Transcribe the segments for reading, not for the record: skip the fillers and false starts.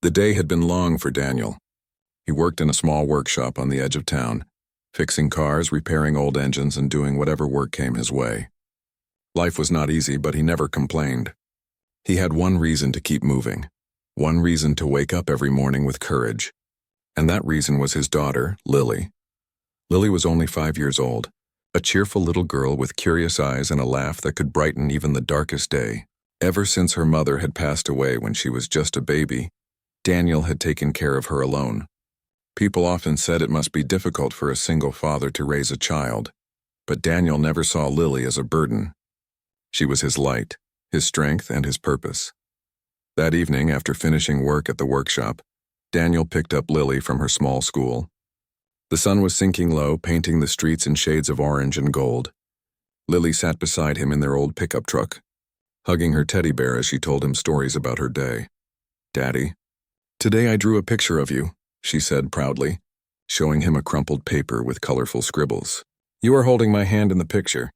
The day had been long for Daniel. He worked in a small workshop on the edge of town, fixing cars, repairing old engines, and doing whatever work came his way. Life was not easy, but he never complained. He had one reason to keep moving, one reason to wake up every morning with courage. And that reason was his daughter, Lily. Lily was only 5 years old, a cheerful little girl with curious eyes and a laugh that could brighten even the darkest day. Ever since her mother had passed away when she was just a baby, Daniel had taken care of her alone. People often said it must be difficult for a single father to raise a child, but Daniel never saw Lily as a burden. She was his light, his strength, and his purpose. That evening, after finishing work at the workshop, Daniel picked up Lily from her small school. The sun was sinking low, painting the streets in shades of orange and gold. Lily sat beside him in their old pickup truck, hugging her teddy bear as she told him stories about her day. "Daddy, today I drew a picture of you," she said proudly, showing him a crumpled paper with colorful scribbles. "You are holding my hand in the picture.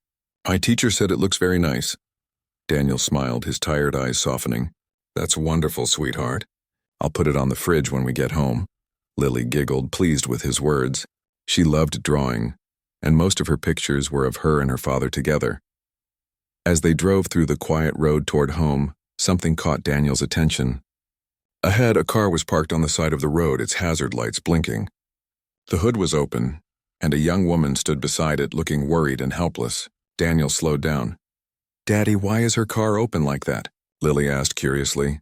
My teacher said it looks very nice." Daniel smiled, his tired eyes softening. "That's wonderful, sweetheart. I'll put it on the fridge when we get home." Lily giggled, pleased with his words. She loved drawing, and most of her pictures were of her and her father together. As they drove through the quiet road toward home, something caught Daniel's attention. Ahead, a car was parked on the side of the road, its hazard lights blinking. The hood was open, and a young woman stood beside it, looking worried and helpless. Daniel slowed down. "Daddy, why is her car open like that?" Lily asked curiously.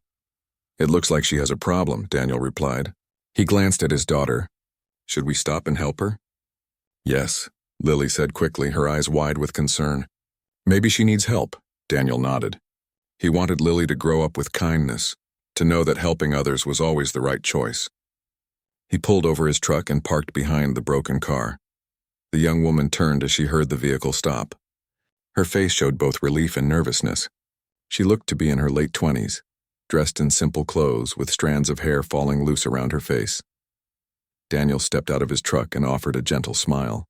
"It looks like she has a problem," Daniel replied. He glanced at his daughter. "Should we stop and help her?" "Yes," Lily said quickly, her eyes wide with concern. "Maybe she needs help," Daniel nodded. He wanted Lily to grow up with kindness, to know that helping others was always the right choice. He pulled over his truck and parked behind the broken car. The young woman turned as she heard the vehicle stop. Her face showed both relief and nervousness. She looked to be in her late 20s, dressed in simple clothes with strands of hair falling loose around her face. Daniel stepped out of his truck and offered a gentle smile.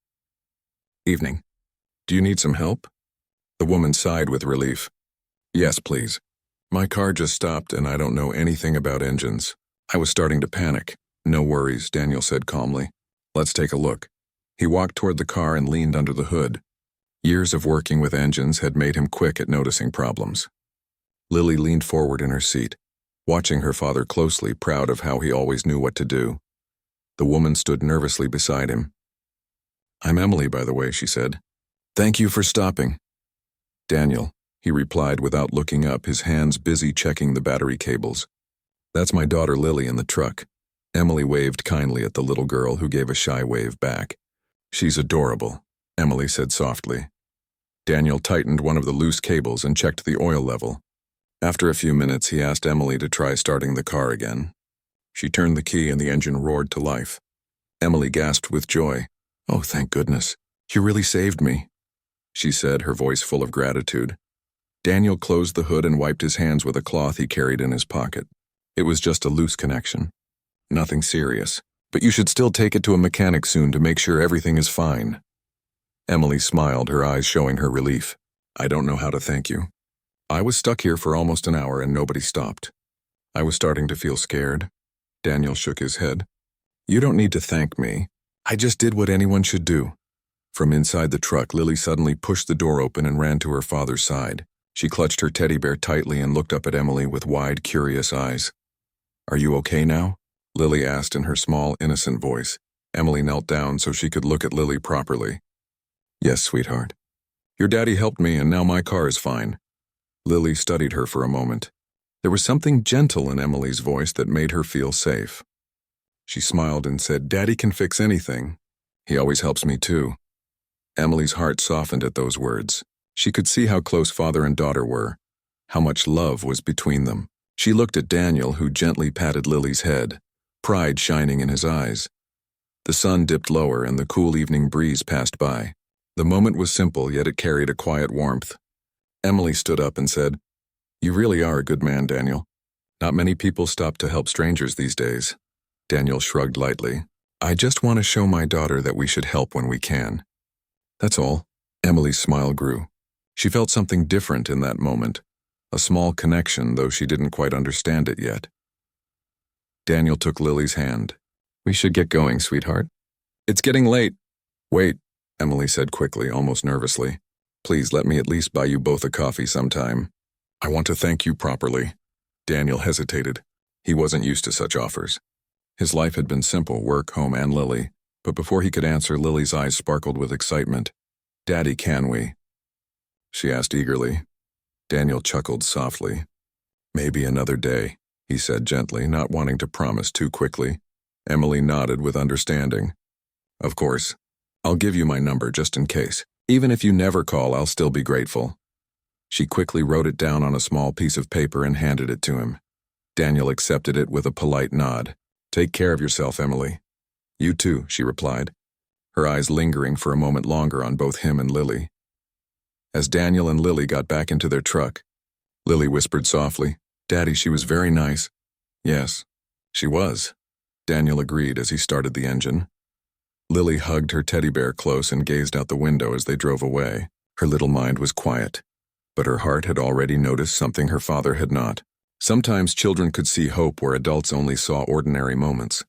"Evening. Do you need some help?" The woman sighed with relief. "Yes, please. My car just stopped and I don't know anything about engines." I was starting to panic. "No worries," Daniel said calmly. "Let's take a look." He walked toward the car and leaned under the hood. Years of working with engines had made him quick at noticing problems. Lily leaned forward in her seat, watching her father closely, proud of how he always knew what to do. The woman stood nervously beside him. "I'm Emily, by the way," she said. "Thank you for stopping." "Daniel," he replied without looking up, his hands busy checking the battery cables. "That's my daughter Lily in the truck." Emily waved kindly at the little girl, who gave a shy wave back. "She's adorable," Emily said softly. Daniel tightened one of the loose cables and checked the oil level. After a few minutes, he asked Emily to try starting the car again. She turned the key and the engine roared to life. Emily gasped with joy. "Oh, thank goodness. You really saved me," she said, her voice full of gratitude. Daniel closed the hood and wiped his hands with a cloth he carried in his pocket. "It was just a loose connection. Nothing serious, but you should still take it to a mechanic soon to make sure everything is fine." Emily smiled, her eyes showing her relief. "I don't know how to thank you. I was stuck here for almost an hour and nobody stopped." I was starting to feel scared. Daniel shook his head. "You don't need to thank me. I just did what anyone should do." From inside the truck, Lily suddenly pushed the door open and ran to her father's side. She clutched her teddy bear tightly and looked up at Emily with wide, curious eyes. "Are you okay now?" Lily asked in her small, innocent voice. Emily knelt down so she could look at Lily properly. "Yes, sweetheart. Your daddy helped me and now my car is fine." Lily studied her for a moment. There was something gentle in Emily's voice that made her feel safe. She smiled and said, "Daddy can fix anything. He always helps me too." Emily's heart softened at those words. She could see how close father and daughter were, how much love was between them. She looked at Daniel, who gently patted Lily's head, pride shining in his eyes. The sun dipped lower and the cool evening breeze passed by. The moment was simple, yet it carried a quiet warmth. Emily stood up and said, "You really are a good man, Daniel. Not many people stop to help strangers these days." Daniel shrugged lightly. "I just want to show my daughter that we should help when we can. That's all." Emily's smile grew. She felt something different in that moment, a small connection, though she didn't quite understand it yet. Daniel took Lily's hand. We should get going, sweetheart. It's getting late. Wait, Emily said quickly, almost nervously. Please let me at least buy you both a coffee sometime. I want to thank you properly. Daniel hesitated. He wasn't used to such offers. His life had been simple, work, home, and Lily. But before he could answer, Lily's eyes sparkled with excitement. Daddy, can we? She asked eagerly. Daniel chuckled softly. Maybe another day, he said gently, not wanting to promise too quickly. Emily nodded with understanding. Of course. I'll give you my number just in case. Even if you never call, I'll still be grateful. She quickly wrote it down on a small piece of paper and handed it to him. Daniel accepted it with a polite nod. Take care of yourself, Emily. You too, she replied, her eyes lingering for a moment longer on both him and Lily. As Daniel and Lily got back into their truck, Lily whispered softly, Daddy, she was very nice. Yes, she was, Daniel agreed as he started the engine. Lily hugged her teddy bear close and gazed out the window as they drove away. Her little mind was quiet, but her heart had already noticed something her father had not. Sometimes children could see hope where adults only saw ordinary moments.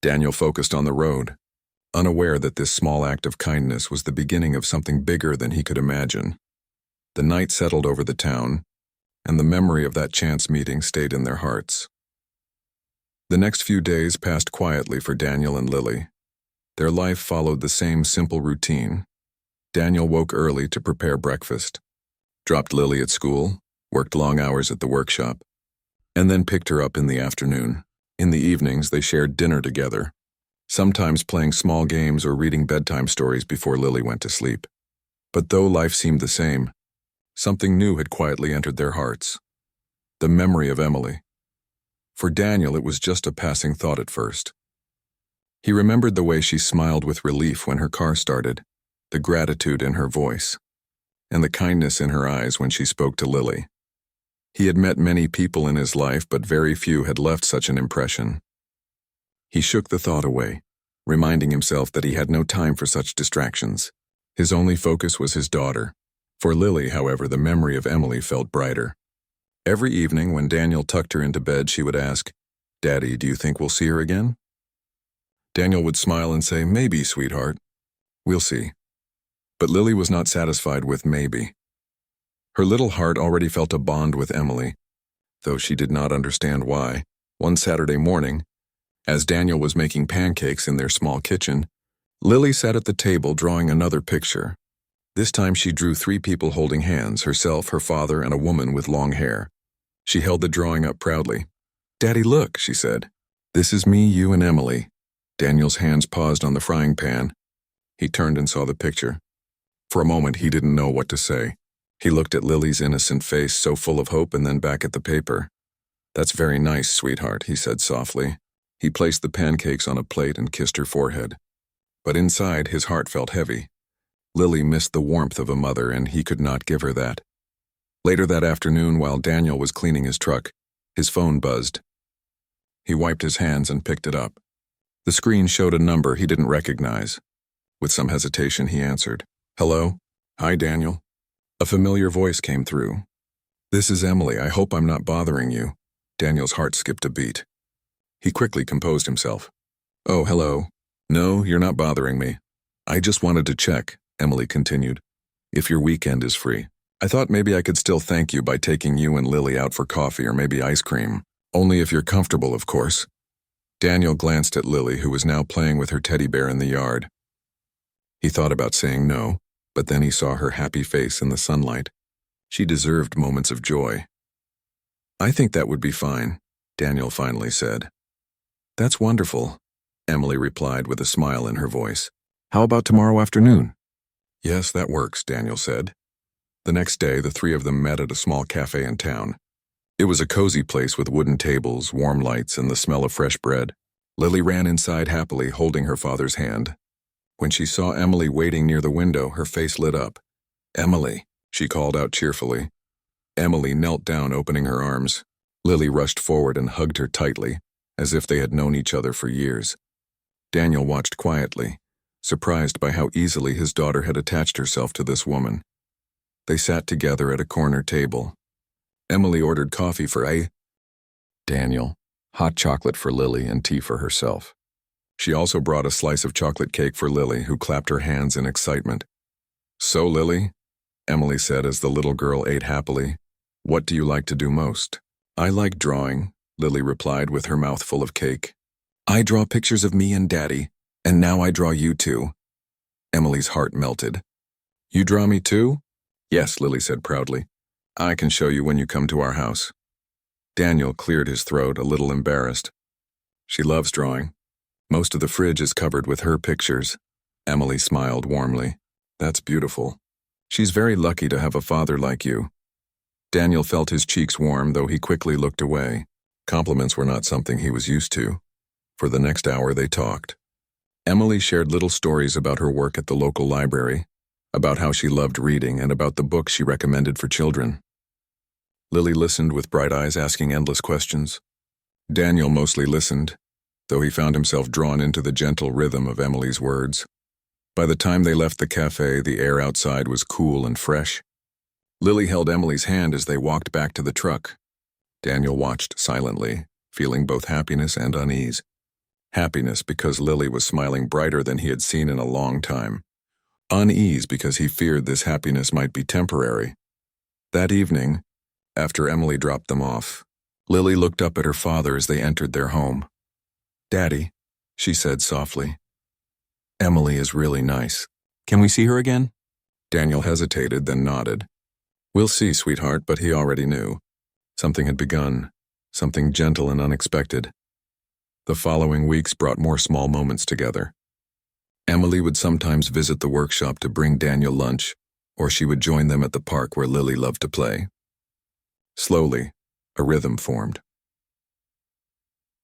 Daniel focused on the road, unaware that this small act of kindness was the beginning of something bigger than he could imagine. The night settled over the town, and the memory of that chance meeting stayed in their hearts. The next few days passed quietly for Daniel and Lily. Their life followed the same simple routine. Daniel woke early to prepare breakfast, dropped Lily at school, worked long hours at the workshop, and then picked her up in the afternoon. In the evenings, they shared dinner together, sometimes playing small games or reading bedtime stories before Lily went to sleep. But though life seemed the same, something new had quietly entered their hearts. The memory of Emily. For Daniel, it was just a passing thought at first. He remembered the way she smiled with relief when her car started, the gratitude in her voice, and the kindness in her eyes when she spoke to Lily. He had met many people in his life, but very few had left such an impression. He shook the thought away, reminding himself that he had no time for such distractions. His only focus was his daughter. For Lily, however, the memory of Emily felt brighter. Every evening when Daniel tucked her into bed, she would ask, Daddy, do you think we'll see her again? Daniel would smile and say, Maybe, sweetheart. We'll see. But Lily was not satisfied with maybe. Her little heart already felt a bond with Emily, though she did not understand why. One Saturday morning, as Daniel was making pancakes in their small kitchen, Lily sat at the table drawing another picture. This time she drew 3 people holding hands, herself, her father, and a woman with long hair. She held the drawing up proudly. Daddy, look, she said. This is me, you, and Emily. Daniel's hands paused on the frying pan. He turned and saw the picture. For a moment he didn't know what to say. He looked at Lily's innocent face, so full of hope, and then back at the paper. That's very nice, sweetheart, he said softly. He placed the pancakes on a plate and kissed her forehead. But inside, his heart felt heavy. Lily missed the warmth of a mother, and he could not give her that. Later that afternoon, while Daniel was cleaning his truck, his phone buzzed. He wiped his hands and picked it up. The screen showed a number he didn't recognize. With some hesitation, he answered. Hello? Hi, Daniel. A familiar voice came through. This is Emily. I hope I'm not bothering you. Daniel's heart skipped a beat. He quickly composed himself. Oh, hello. No, you're not bothering me. I just wanted to check, Emily continued, if your weekend is free. I thought maybe I could still thank you by taking you and Lily out for coffee or maybe ice cream. Only if you're comfortable, of course. Daniel glanced at Lily, who was now playing with her teddy bear in the yard. He thought about saying no, but then he saw her happy face in the sunlight. She deserved moments of joy. I think that would be fine, Daniel finally said. That's wonderful, Emily replied with a smile in her voice. How about tomorrow afternoon? Yes, that works, Daniel said. The next day, the 3 of them met at a small cafe in town. It was a cozy place with wooden tables, warm lights, and the smell of fresh bread. Lily ran inside happily, holding her father's hand. When she saw Emily waiting near the window, her face lit up. Emily, she called out cheerfully. Emily knelt down, opening her arms. Lily rushed forward and hugged her tightly, as if they had known each other for years. Daniel watched quietly, surprised by how easily his daughter had attached herself to this woman. They sat together at a corner table. Emily ordered coffee for Daniel, hot chocolate for Lily and tea for herself. She also brought a slice of chocolate cake for Lily, who clapped her hands in excitement. "So, Lily," Emily said as the little girl ate happily, "what do you like to do most?" "I like drawing," Lily replied with her mouth full of cake. "I draw pictures of me and Daddy, and now I draw you too." Emily's heart melted. "You draw me too?" "Yes," Lily said proudly. "I can show you when you come to our house." Daniel cleared his throat, a little embarrassed. "She loves drawing. Most of the fridge is covered with her pictures." Emily smiled warmly. "That's beautiful. She's very lucky to have a father like you." Daniel felt his cheeks warm, though he quickly looked away. Compliments were not something he was used to. For the next hour they talked. Emily shared little stories about her work at the local library, about how she loved reading, and about the books she recommended for children. Lily listened with bright eyes, asking endless questions. Daniel mostly listened, though he found himself drawn into the gentle rhythm of Emily's words. By the time they left the cafe, the air outside was cool and fresh. Lily held Emily's hand as they walked back to the truck. Daniel watched silently, feeling both happiness and unease. Happiness because Lily was smiling brighter than he had seen in a long time. Unease because he feared this happiness might be temporary. That evening, after Emily dropped them off, Lily looked up at her father as they entered their home. "Daddy," she said softly, "Emily is really nice. Can we see her again?" Daniel hesitated, then nodded. "We'll see, sweetheart," but he already knew. Something had begun, something gentle and unexpected. The following weeks brought more small moments together. Emily would sometimes visit the workshop to bring Daniel lunch, or she would join them at the park where Lily loved to play. Slowly, a rhythm formed.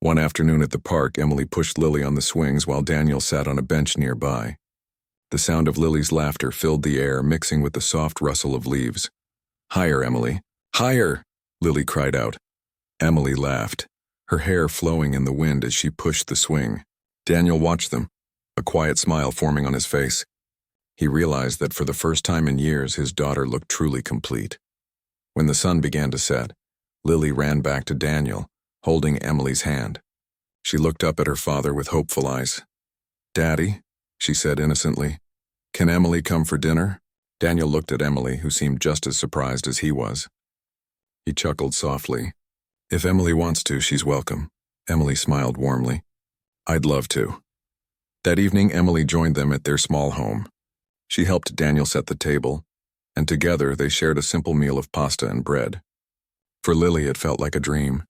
One afternoon at the park, Emily pushed Lily on the swings while Daniel sat on a bench nearby. The sound of Lily's laughter filled the air, mixing with the soft rustle of leaves. "Higher, Emily. Higher!" Lily cried out. Emily laughed, her hair flowing in the wind as she pushed the swing. Daniel watched them, a quiet smile forming on his face. He realized that for the first time in years, his daughter looked truly complete. When the sun began to set, Lily ran back to Daniel, holding Emily's hand. She looked up at her father with hopeful eyes. "Daddy," she said innocently, "can Emily come for dinner?" Daniel looked at Emily, who seemed just as surprised as he was. He chuckled softly. "If Emily wants to, she's welcome." Emily smiled warmly. "I'd love to." That evening, Emily joined them at their small home. She helped Daniel set the table, and together they shared a simple meal of pasta and bread. For Lily, it felt like a dream.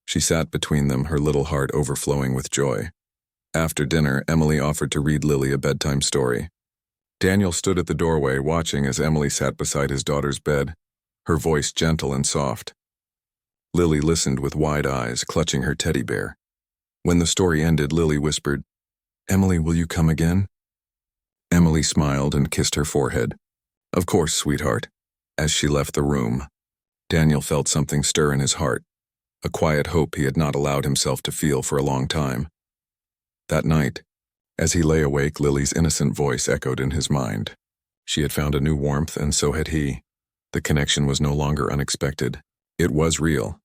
She sat between them, her little heart overflowing with joy. After dinner, Emily offered to read Lily a bedtime story. Daniel stood at the doorway, watching as Emily sat beside his daughter's bed, her voice gentle and soft. Lily listened with wide eyes, clutching her teddy bear. When the story ended, Lily whispered, "Emily, will you come again?" Emily smiled and kissed her forehead. "Of course, sweetheart." As she left the room, Daniel felt something stir in his heart, a quiet hope he had not allowed himself to feel for a long time. That night, as he lay awake, Lily's innocent voice echoed in his mind. She had found a new warmth, and so had he. The connection was no longer unexpected. It was real,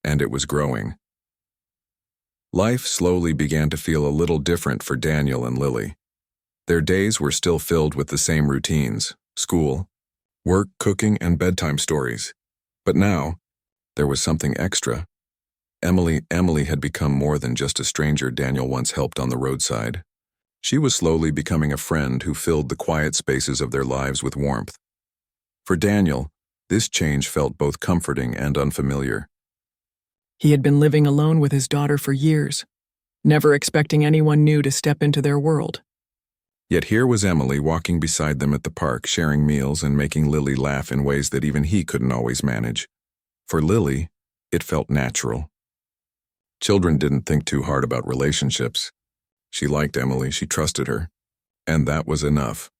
and it was growing. Life slowly began to feel a little different for Daniel and Lily. Their days were still filled with the same routines: school, work, cooking, and bedtime stories. But now, there was something extra. Emily had become more than just a stranger Daniel once helped on the roadside. She was slowly becoming a friend who filled the quiet spaces of their lives with warmth. For Daniel, this change felt both comforting and unfamiliar. He had been living alone with his daughter for years, never expecting anyone new to step into their world. Yet here was Emily walking beside them at the park, sharing meals and making Lily laugh in ways that even he couldn't always manage. For Lily, it felt natural. Children didn't think too hard about relationships. She liked Emily, she trusted her, and that was enough.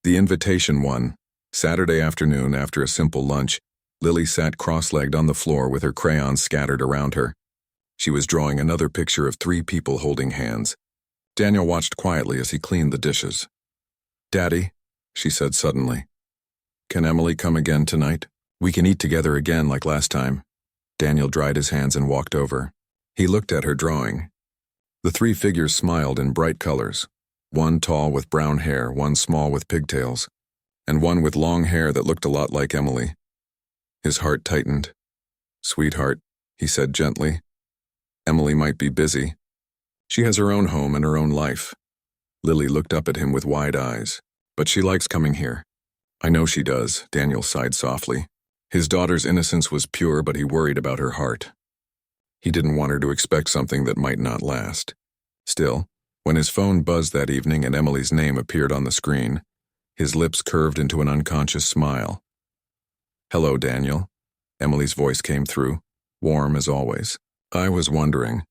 The invitation one Saturday afternoon, after a simple lunch, Lily sat cross-legged on the floor with her crayons scattered around her. She was drawing another picture of 3 people holding hands. Daniel watched quietly as he cleaned the dishes. "Daddy," she said suddenly, "can Emily come again tonight? We can eat together again like last time." Daniel dried his hands and walked over. He looked at her drawing. The three figures smiled in bright colors. One tall with brown hair, one small with pigtails, and one with long hair that looked a lot like Emily. His heart tightened. "Sweetheart," he said gently. "Emily might be busy. She has her own home and her own life." Lily looked up at him with wide eyes. "But she likes coming here." "I know she does," Daniel sighed softly. His daughter's innocence was pure, but he worried about her heart. He didn't want her to expect something that might not last. Still, when his phone buzzed that evening and Emily's name appeared on the screen, his lips curved into an unconscious smile. "Hello, Daniel." Emily's voice came through, warm as always. "I was wondering,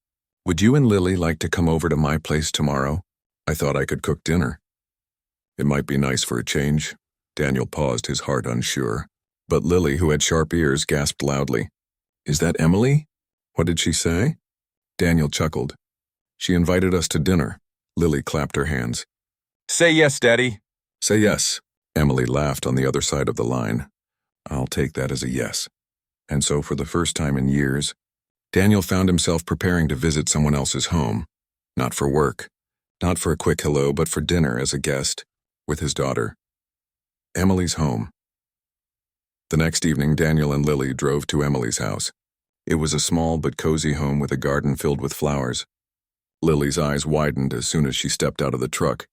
would you and Lily like to come over to my place tomorrow? I thought I could cook dinner." "It might be nice for a change." Daniel paused, his heart unsure. But Lily, who had sharp ears, gasped loudly. "Is that Emily? What did she say?" Daniel chuckled. "She invited us to dinner." Lily clapped her hands. Say yes, Daddy. "Say yes." Emily laughed on the other side of the line. "I'll take that as a yes." And so for the first time in years, Daniel found himself preparing to visit someone else's home. Not for work, not for a quick hello, but for dinner as a guest, with his daughter. Emily's home. The next evening, Daniel and Lily drove to Emily's house. It was a small but cozy home with a garden filled with flowers. Lily's eyes widened as soon as she stepped out of the truck.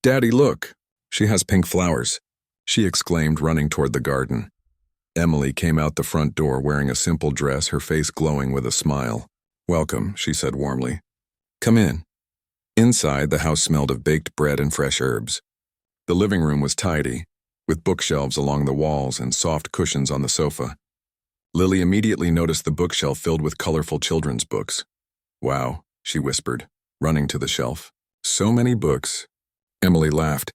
"Daddy, look! She has pink flowers," she exclaimed, running toward the garden. Emily came out the front door wearing a simple dress, her face glowing with a smile. "Welcome," she said warmly. "Come in." Inside, the house smelled of baked bread and fresh herbs. The living room was tidy, with bookshelves along the walls and soft cushions on the sofa. Lily immediately noticed the bookshelf filled with colorful children's books. "Wow," she whispered, running to the shelf. "So many books." Emily laughed.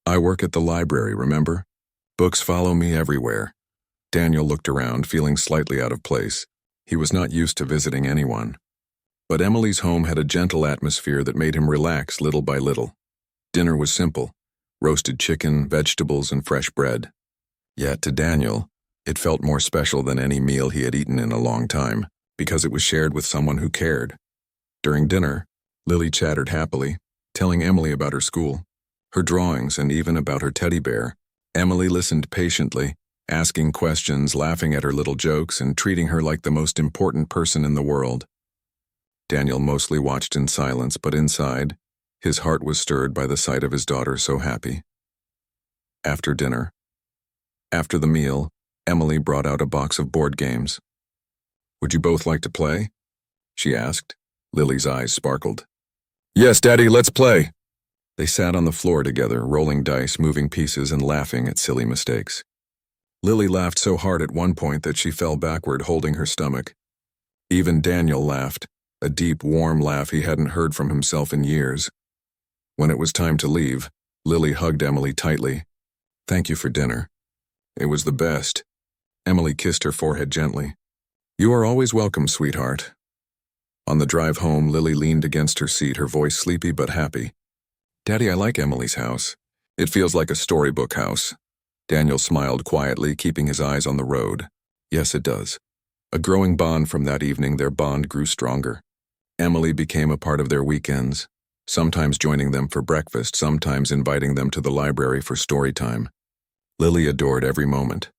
"I work at the library, remember? Books follow me everywhere." Daniel looked around, feeling slightly out of place. He was not used to visiting anyone. But Emily's home had a gentle atmosphere that made him relax little by little. Dinner was simple: roasted chicken, vegetables, and fresh bread. Yet to Daniel, it felt more special than any meal he had eaten in a long time, because it was shared with someone who cared. During dinner, Lily chattered happily, telling Emily about her school, her drawings, and even about her teddy bear. Emily listened patiently, asking questions, laughing at her little jokes, and treating her like the most important person in the world. Daniel mostly watched in silence, but inside, his heart was stirred by the sight of his daughter so happy. After dinner. After the meal, Emily brought out a box of board games. "Would you both like to play?" she asked. Lily's eyes sparkled. "Yes, Daddy, let's play." They sat on the floor together, rolling dice, moving pieces, and laughing at silly mistakes. Lily laughed so hard at one point that she fell backward, holding her stomach. Even Daniel laughed, a deep, warm laugh he hadn't heard from himself in years. When it was time to leave, Lily hugged Emily tightly. "Thank you for dinner. It was the best." Emily kissed her forehead gently. "You are always welcome, sweetheart." On the drive home, Lily leaned against her seat, her voice sleepy but happy. "Daddy, I like Emily's house. It feels like a storybook house." Daniel smiled quietly, keeping his eyes on the road. "Yes, it does." A growing bond from that evening, their bond grew stronger. Emily became a part of their weekends, sometimes joining them for breakfast, sometimes inviting them to the library for story time. Lily adored every moment.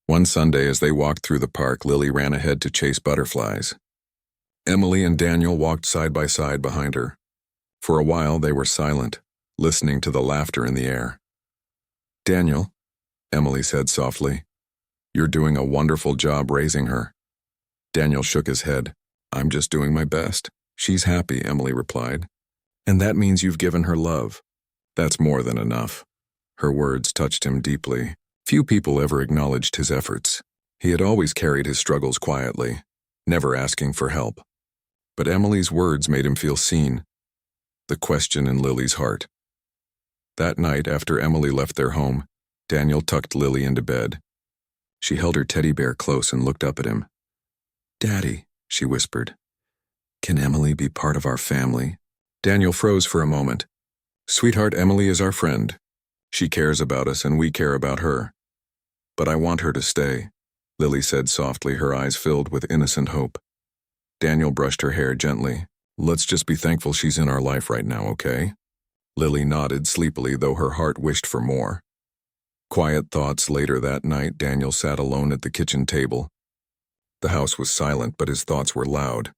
One Sunday, as they walked through the park, Lily ran ahead to chase butterflies. Emily and Daniel walked side by side behind her. For a while, they were silent, listening to the laughter in the air. "Daniel," Emily said softly, "you're doing a wonderful job raising her." Daniel shook his head. "I'm just doing my best. She's happy," Emily replied. "And that means you've given her love." "That's more than enough." Her words touched him deeply. Few people ever acknowledged his efforts. He had always carried his struggles quietly, never asking for help. But Emily's words made him feel seen. The question in Lily's heart. That night, after Emily left their home, Daniel tucked Lily into bed. She held her teddy bear close and looked up at him. "Daddy," she whispered, "can Emily be part of our family?" Daniel froze for a moment. "Sweetheart, Emily is our friend. She cares about us and we care about her. But I want her to stay." Lily said softly, her eyes filled with innocent hope. Daniel brushed her hair gently. Let's just be thankful she's in our life right now, okay? Lily nodded sleepily, though her heart wished for more. Quiet thoughts later that night, Daniel sat alone at the kitchen table. The house was silent, but his thoughts were loud.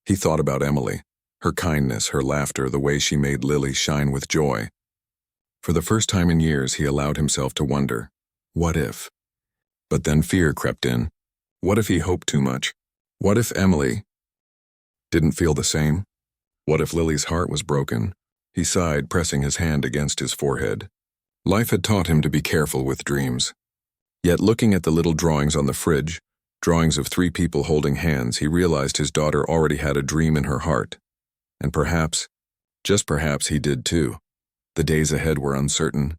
He thought about Emily, her kindness, her laughter, the way she made Lily shine with joy. For the first time in years, he allowed himself to wonder, what if? But then fear crept in. What if he hoped too much? What if Emily didn't feel the same? What if Lily's heart was broken? He sighed, pressing his hand against his forehead. Life had taught him to be careful with dreams. Yet looking at the little drawings on the fridge, drawings of 3 people holding hands, he realized his daughter already had a dream in her heart. And perhaps, just perhaps, he did too. The days ahead were uncertain.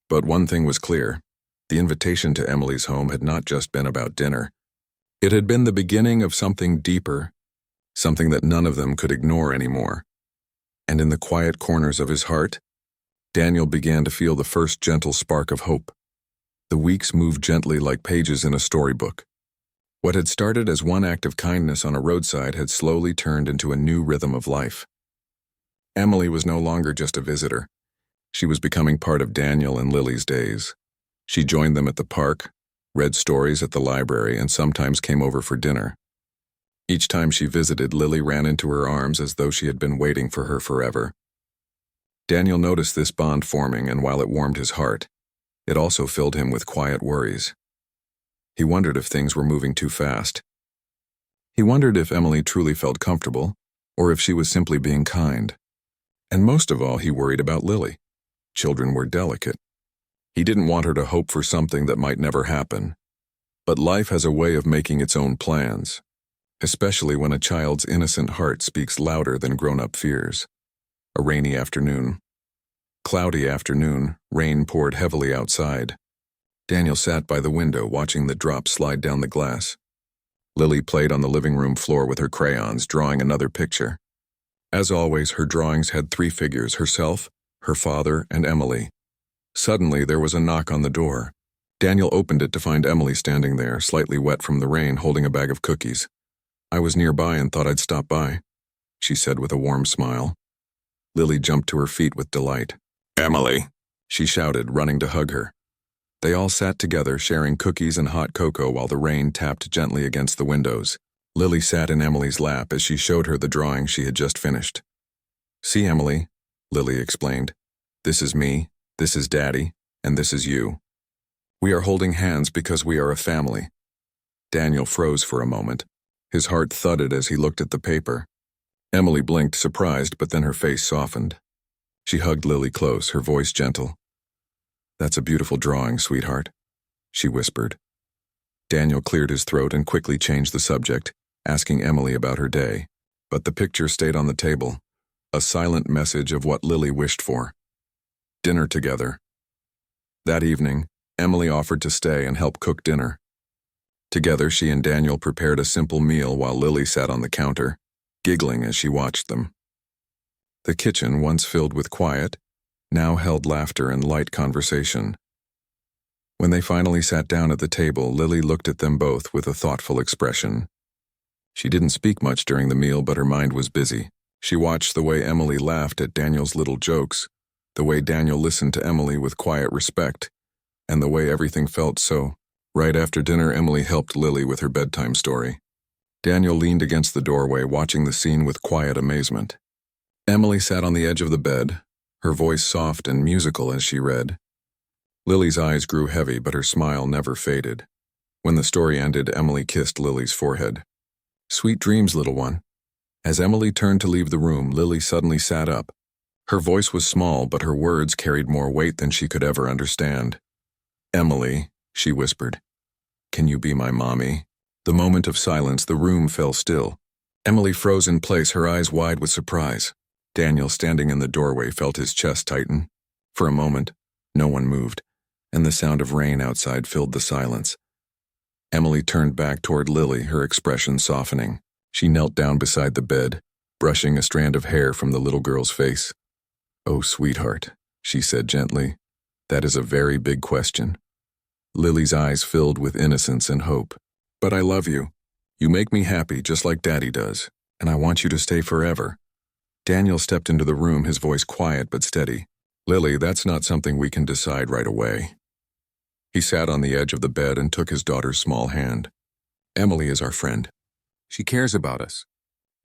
But one thing was clear. The invitation to Emily's home had not just been about dinner. It had been the beginning of something deeper, something that none of them could ignore anymore. And in the quiet corners of his heart, Daniel began to feel the first gentle spark of hope. The weeks moved gently like pages in a storybook. What had started as one act of kindness on a roadside had slowly turned into a new rhythm of life. Emily was no longer just a visitor. She was becoming part of Daniel and Lily's days. She joined them at the park, read stories at the library, and sometimes came over for dinner. Each time she visited, Lily ran into her arms as though she had been waiting for her forever. Daniel noticed this bond forming, and while it warmed his heart, it also filled him with quiet worries. He wondered if things were moving too fast. He wondered if Emily truly felt comfortable, or if she was simply being kind. And most of all, he worried about Lily. Children were delicate. He didn't want her to hope for something that might never happen. But life has a way of making its own plans, especially when a child's innocent heart speaks louder than grown-up fears. A rainy afternoon. Cloudy afternoon, rain poured heavily outside. Daniel sat by the window watching the drops slide down the glass. Lily played on the living room floor with her crayons, drawing another picture. As always, her drawings had 3 figures: herself, her father, and Emily. Suddenly, there was a knock on the door. Daniel opened it to find Emily standing there, slightly wet from the rain, holding a bag of cookies. "I was nearby and thought I'd stop by," she said with a warm smile. Lily jumped to her feet with delight. "Emily!" she shouted, running to hug her. They all sat together, sharing cookies and hot cocoa while the rain tapped gently against the windows. Lily sat in Emily's lap as she showed her the drawing she had just finished. "See, Emily," Lily explained. "This is me, this is Daddy, and this is you. We are holding hands because we are a family." Daniel froze for a moment. His heart thudded as he looked at the paper. Emily blinked, surprised, but then her face softened. She hugged Lily close, her voice gentle. "That's a beautiful drawing, sweetheart," she whispered. Daniel cleared his throat and quickly changed the subject, asking Emily about her day. But the picture stayed on the table, a silent message of what Lily wished for. Dinner together. That evening, Emily offered to stay and help cook dinner. Together, she and Daniel prepared a simple meal while Lily sat on the counter, giggling as she watched them. The kitchen, once filled with quiet, now held laughter and light conversation. When they finally sat down at the table, Lily looked at them both with a thoughtful expression. She didn't speak much during the meal, but her mind was busy. She watched the way Emily laughed at Daniel's little jokes, the way Daniel listened to Emily with quiet respect, and the way everything felt so. Right after dinner, Emily helped Lily with her bedtime story. Daniel leaned against the doorway, watching the scene with quiet amazement. Emily sat on the edge of the bed, her voice soft and musical as she read. Lily's eyes grew heavy, but her smile never faded. When the story ended, Emily kissed Lily's forehead. "Sweet dreams, little one." As Emily turned to leave the room, Lily suddenly sat up. Her voice was small, but her words carried more weight than she could ever understand. "Emily," she whispered, "can you be my mommy?" The moment of silence, the room fell still. Emily froze in place, her eyes wide with surprise. Daniel, standing in the doorway, felt his chest tighten. For a moment, no one moved, and the sound of rain outside filled the silence. Emily turned back toward Lily, her expression softening. She knelt down beside the bed, brushing a strand of hair from the little girl's face. "Oh, sweetheart," she said gently, "that is a very big question." Lily's eyes filled with innocence and hope. But I love you. You make me happy just like Daddy does, and I want you to stay forever. Daniel stepped into the room, his voice quiet but steady. Lily, that's not something we can decide right away. He sat on the edge of the bed and took his daughter's small hand. Emily is our friend. She cares about us.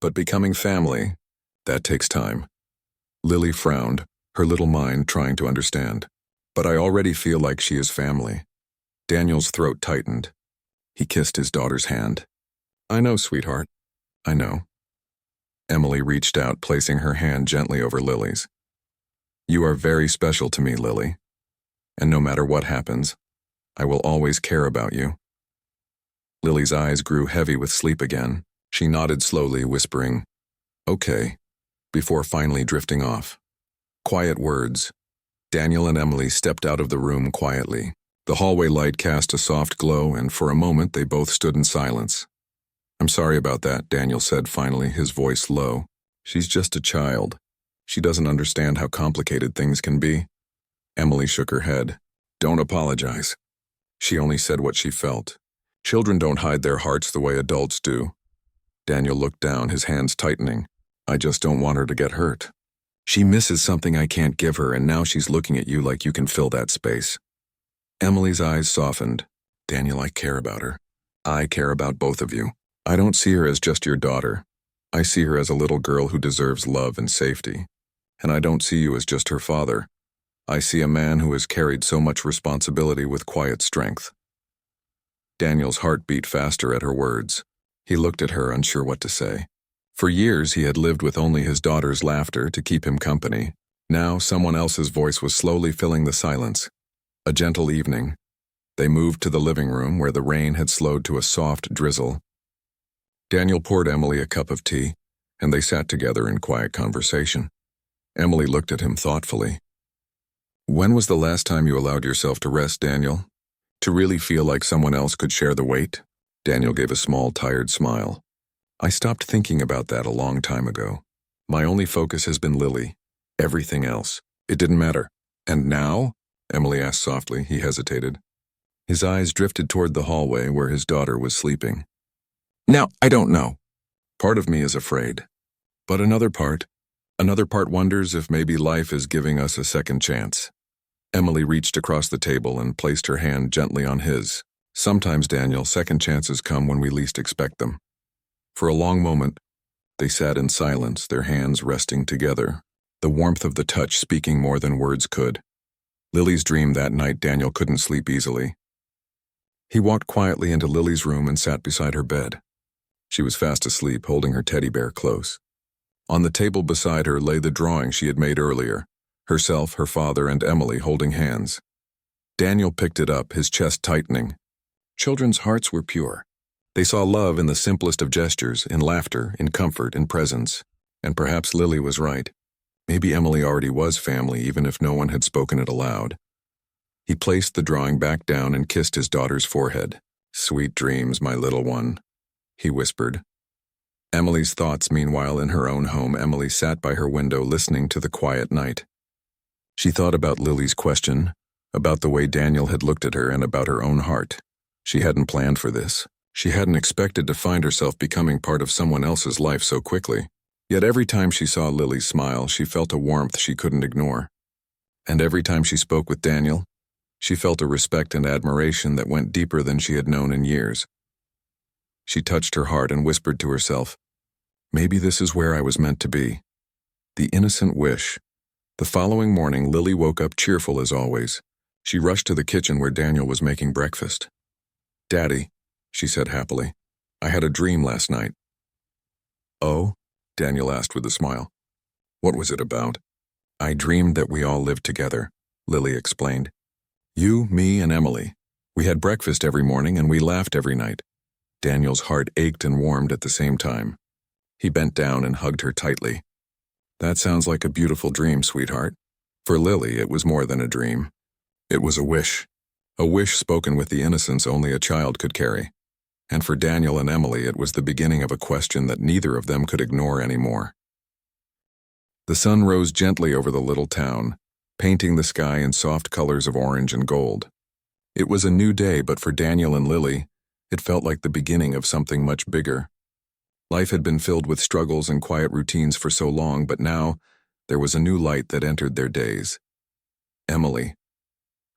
But becoming family, that takes time. Lily frowned, her little mind trying to understand. But I already feel like she is family. Daniel's throat tightened. He kissed his daughter's hand. I know, sweetheart. I know. Emily reached out, placing her hand gently over Lily's. You are very special to me, Lily. And no matter what happens, I will always care about you. Lily's eyes grew heavy with sleep again. She nodded slowly, whispering, okay, before finally drifting off. Quiet words. Daniel and Emily stepped out of the room quietly. The hallway light cast a soft glow, and for a moment they both stood in silence. I'm sorry about that, Daniel said finally, his voice low. She's just a child. She doesn't understand how complicated things can be. Emily shook her head. Don't apologize. She only said what she felt. Children don't hide their hearts the way adults do. Daniel looked down, his hands tightening. I just don't want her to get hurt. She misses something I can't give her, and now she's looking at you like you can fill that space. Emily's eyes softened. Daniel, I care about her. I care about both of you. I don't see her as just your daughter. I see her as a little girl who deserves love and safety. And I don't see you as just her father. I see a man who has carried so much responsibility with quiet strength. Daniel's heart beat faster at her words. He looked at her, unsure what to say. For years he had lived with only his daughter's laughter to keep him company. Now someone else's voice was slowly filling the silence. A gentle evening. They moved to the living room where the rain had slowed to a soft drizzle. Daniel poured Emily a cup of tea, and they sat together in quiet conversation. Emily looked at him thoughtfully. When was the last time you allowed yourself to rest, Daniel? To really feel like someone else could share the weight? Daniel gave a small, tired smile. I stopped thinking about that a long time ago. My only focus has been Lily. Everything else. It didn't matter. And now? Emily asked softly. He hesitated. His eyes drifted toward the hallway where his daughter was sleeping. Now, I don't know. Part of me is afraid. But another part wonders if maybe life is giving us a second chance. Emily reached across the table and placed her hand gently on his. Sometimes, Daniel, second chances come when we least expect them. For a long moment, they sat in silence, their hands resting together, the warmth of the touch speaking more than words could. Lily's dream that night, Daniel couldn't sleep easily. He walked quietly into Lily's room and sat beside her bed. She was fast asleep, holding her teddy bear close. On the table beside her lay the drawing she had made earlier, herself, her father, and Emily holding hands. Daniel picked it up, his chest tightening. Children's hearts were pure. They saw love in the simplest of gestures, in laughter, in comfort, in presence. And perhaps Lily was right. Maybe Emily already was family, even if no one had spoken it aloud. He placed the drawing back down and kissed his daughter's forehead. Sweet dreams, my little one, he whispered. Emily's thoughts, meanwhile, in her own home, Emily sat by her window listening to the quiet night. She thought about Lily's question, about the way Daniel had looked at her, and about her own heart. She hadn't planned for this. She hadn't expected to find herself becoming part of someone else's life so quickly. Yet every time she saw Lily smile, she felt a warmth she couldn't ignore. And every time she spoke with Daniel, she felt a respect and admiration that went deeper than she had known in years. She touched her heart and whispered to herself, maybe this is where I was meant to be. The innocent wish. The following morning, Lily woke up cheerful as always. She rushed to the kitchen where Daniel was making breakfast. Daddy, she said happily, I had a dream last night. Oh? Daniel asked with a smile. What was it about? I dreamed that we all lived together, Lily explained. You, me, and Emily. We had breakfast every morning and we laughed every night. Daniel's heart ached and warmed at the same time. He bent down and hugged her tightly. That sounds like a beautiful dream, sweetheart. For Lily, it was more than a dream. It was a wish spoken with the innocence only a child could carry. And for Daniel and Emily, it was the beginning of a question that neither of them could ignore anymore. The sun rose gently over the little town, painting the sky in soft colors of orange and gold. It was a new day, but for Daniel and Lily, It felt like the beginning of something much bigger. Life had been filled with struggles and quiet routines for so long, but now there was a new light that entered their days. Emily.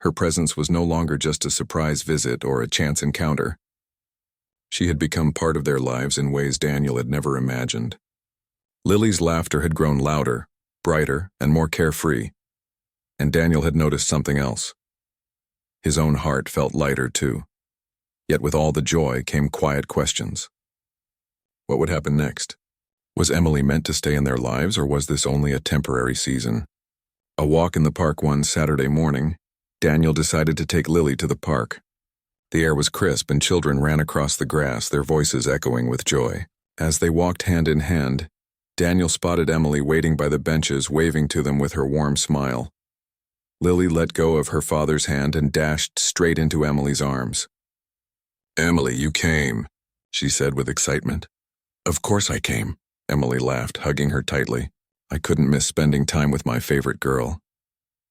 Her presence was no longer just a surprise visit or a chance encounter. She had become part of their lives in ways Daniel had never imagined. Lily's laughter had grown louder, brighter, and more carefree, and Daniel had noticed something else. His own heart felt lighter too. Yet with all the joy came quiet questions. What would happen next? Was Emily meant to stay in their lives, or was this only a temporary season? A walk in the park one Saturday morning, Daniel decided to take Lily to the park. The air was crisp and children ran across the grass, their voices echoing with joy. As they walked hand in hand, Daniel spotted Emily waiting by the benches, waving to them with her warm smile. Lily let go of her father's hand and dashed straight into Emily's arms. "Emily, you came," she said with excitement. "Of course I came," Emily laughed, hugging her tightly. "I couldn't miss spending time with my favorite girl."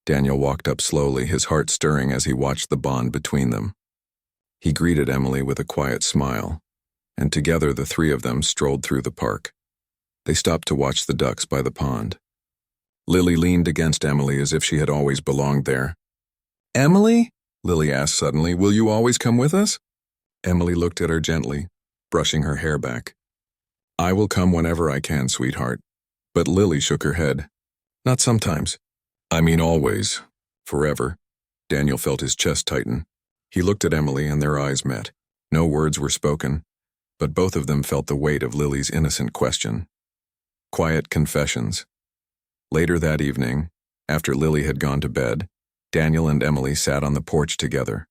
Daniel walked up slowly, his heart stirring as he watched the bond between them. He greeted Emily with a quiet smile, and together the three of them strolled through the park. They stopped to watch the ducks by the pond. Lily leaned against Emily as if she had always belonged there. "Emily?" Lily asked suddenly, "will you always come with us?" Emily looked at her gently, brushing her hair back. "I will come whenever I can, sweetheart." But Lily shook her head. "Not sometimes. I mean always. Forever." Daniel felt his chest tighten. He looked at Emily and their eyes met. No words were spoken, but both of them felt the weight of Lily's innocent question. Quiet confessions. Later that evening, after Lily had gone to bed, Daniel and Emily sat on the porch together.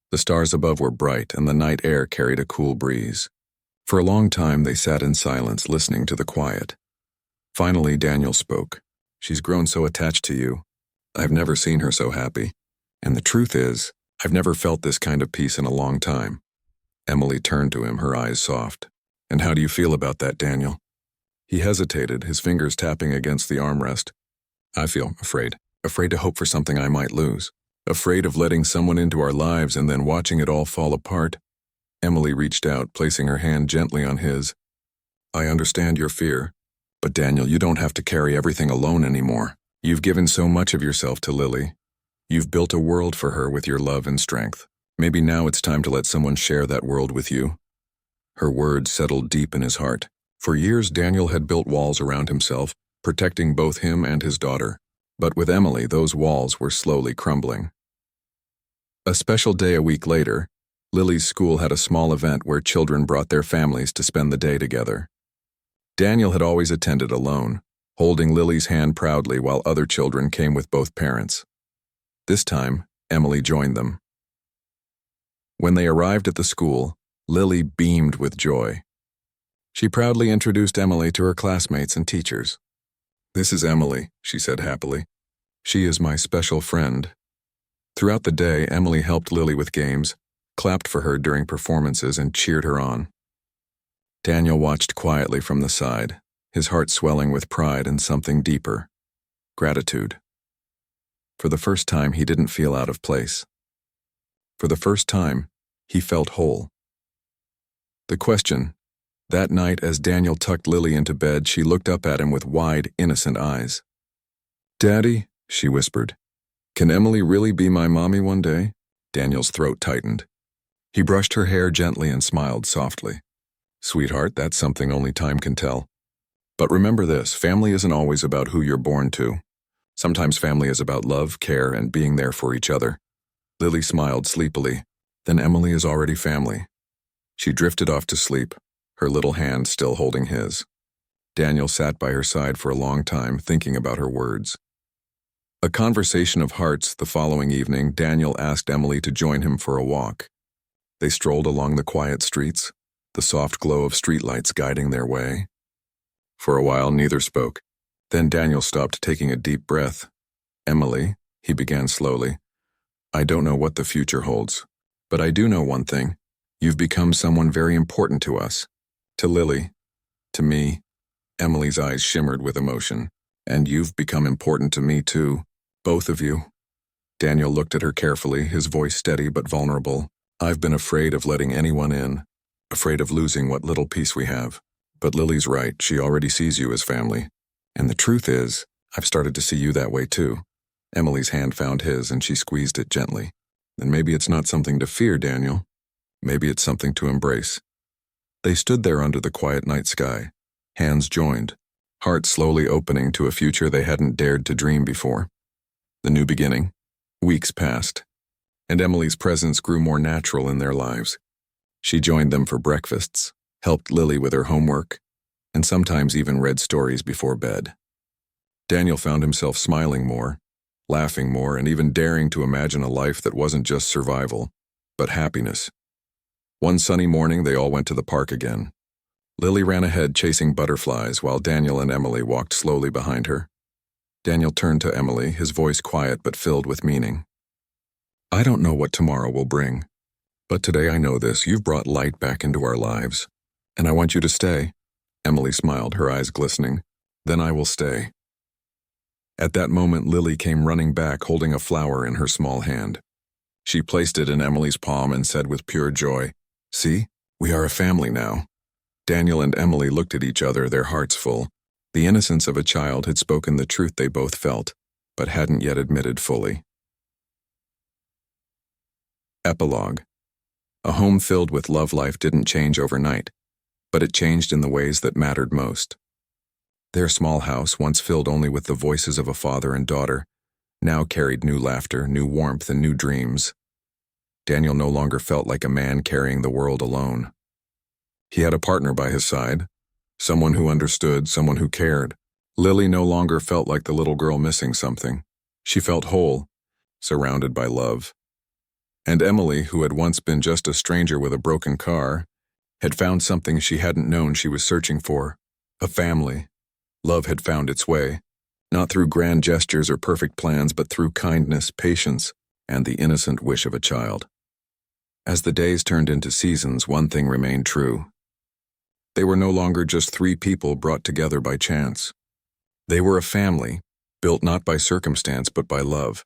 The stars above were bright and the night air carried a cool breeze. For a long time they sat in silence, listening to the quiet. Finally, Daniel spoke. "She's grown so attached to you. I've never seen her so happy. And the truth is, I've never felt this kind of peace in a long time." Emily turned to him, her eyes soft. "And how do you feel about that, Daniel?" He hesitated, his fingers tapping against the armrest. "I feel afraid to hope for something I might lose. Afraid of letting someone into our lives and then watching it all fall apart." Emily reached out, placing her hand gently on his. "I understand your fear. But Daniel, you don't have to carry everything alone anymore. You've given so much of yourself to Lily. You've built a world for her with your love and strength. Maybe now it's time to let someone share that world with you." Her words settled deep in his heart. For years, Daniel had built walls around himself, protecting both him and his daughter. But with Emily, those walls were slowly crumbling. A special day a week later, Lily's school had a small event where children brought their families to spend the day together. Daniel had always attended alone, holding Lily's hand proudly while other children came with both parents. This time, Emily joined them. When they arrived at the school, Lily beamed with joy. She proudly introduced Emily to her classmates and teachers. "This is Emily," she said happily. "She is my special friend." Throughout the day, Emily helped Lily with games, clapped for her during performances, and cheered her on. Daniel watched quietly from the side, his heart swelling with pride and something deeper: gratitude. For the first time, he didn't feel out of place. For the first time, he felt whole. The question, that night as Daniel tucked Lily into bed, she looked up at him with wide, innocent eyes. "Daddy," she whispered, "can Emily really be my mommy one day?" Daniel's throat tightened. He brushed her hair gently and smiled softly. "Sweetheart, that's something only time can tell. But remember this, family isn't always about who you're born to. Sometimes family is about love, care, and being there for each other." Lily smiled sleepily. "Then Emily is already family." She drifted off to sleep, her little hand still holding his. Daniel sat by her side for a long time, thinking about her words. A conversation of hearts. The following evening, Daniel asked Emily to join him for a walk. They strolled along the quiet streets, the soft glow of streetlights guiding their way. For a while, neither spoke. Then Daniel stopped, taking a deep breath. "Emily," he began slowly, "I don't know what the future holds, but I do know one thing. You've become someone very important to us. To Lily. To me." Emily's eyes shimmered with emotion. "And you've become important to me too. Both of you." Daniel looked at her carefully, his voice steady but vulnerable. I've been afraid of letting anyone in, afraid of losing what little peace we have. But Lily's right, she already sees you as family. And the truth is, I've started to see you that way too. Emily's hand found his and she squeezed it gently. Then maybe it's not something to fear, Daniel. Maybe it's something to embrace. They stood there under the quiet night sky, hands joined, hearts slowly opening to a future they hadn't dared to dream before. The new beginning. Weeks passed, and Emily's presence grew more natural in their lives. She joined them for breakfasts, helped Lily with her homework, and sometimes even read stories before bed. Daniel found himself smiling more, laughing more, and even daring to imagine a life that wasn't just survival, but happiness. One sunny morning, they all went to the park again. Lily ran ahead chasing butterflies while Daniel and Emily walked slowly behind her. Daniel turned to Emily, his voice quiet but filled with meaning. I don't know what tomorrow will bring, but today I know this: you've brought light back into our lives, and I want you to stay. Emily smiled, her eyes glistening. Then I will stay. At that moment, Lily came running back, holding a flower in her small hand. She placed it in Emily's palm and said with pure joy, "See, we are a family now." Daniel and Emily looked at each other, their hearts full. The innocence of a child had spoken the truth they both felt, but hadn't yet admitted fully. Epilogue. A home filled with love life didn't change overnight, but it changed in the ways that mattered most. Their small house, once filled only with the voices of a father and daughter, now carried new laughter, new warmth, and new dreams. Daniel no longer felt like a man carrying the world alone. He had a partner by his side, someone who understood, someone who cared. Lily no longer felt like the little girl missing something. She felt whole, surrounded by love. And Emily, who had once been just a stranger with a broken car, had found something she hadn't known she was searching for: a family. Love had found its way, not through grand gestures or perfect plans, but through kindness, patience, and the innocent wish of a child. As the days turned into seasons, one thing remained true. They were no longer just three people brought together by chance. They were a family, built not by circumstance but by love.